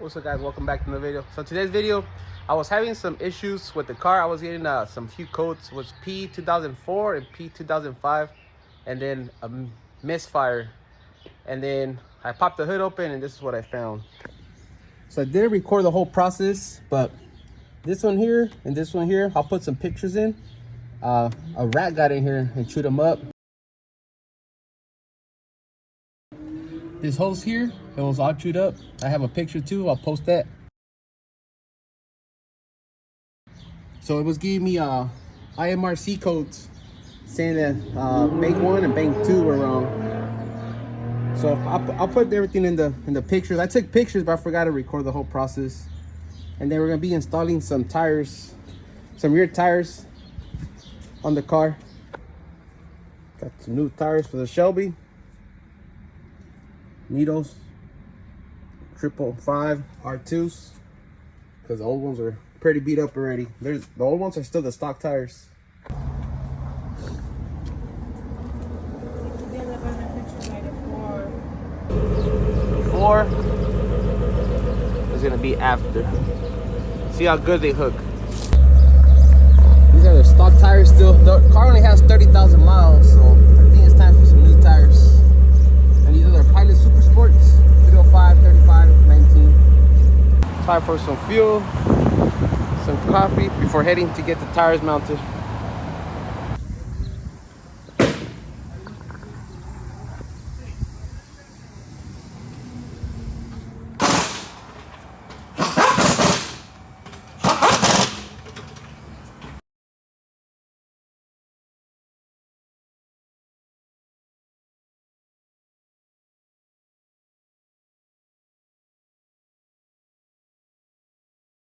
What's up, guys? Welcome back to the video. So today's video, I was having some issues with the car. I was getting some few codes. It was P2004 and P2005, and then a misfire. And then I popped the hood open, and this is what I found. So I didn't record the whole process, but this one here and this one here, I'll put some pictures in. A rat got in here and chewed them up. This hose here, it was all chewed up. I have a picture too, I'll post that. So it was giving me IMRC codes saying that bank 1 and bank 2 were wrong. So I'll put everything in the pictures. I took pictures, but I forgot to record the whole process. And then we're gonna be installing some tires, some rear tires on the car. Got some new tires for the Shelby. Nittos 555 R2s, because the old ones are pretty beat up already. The old ones are still the stock tires. Before is gonna be after. See how good they hook. These are the stock tires still. The car only has 30,000 miles, so I think it's time for some new tires. And these are the Pilot Super Sports 305, 35, 19. Time for some fuel, some coffee before heading to get the tires mounted.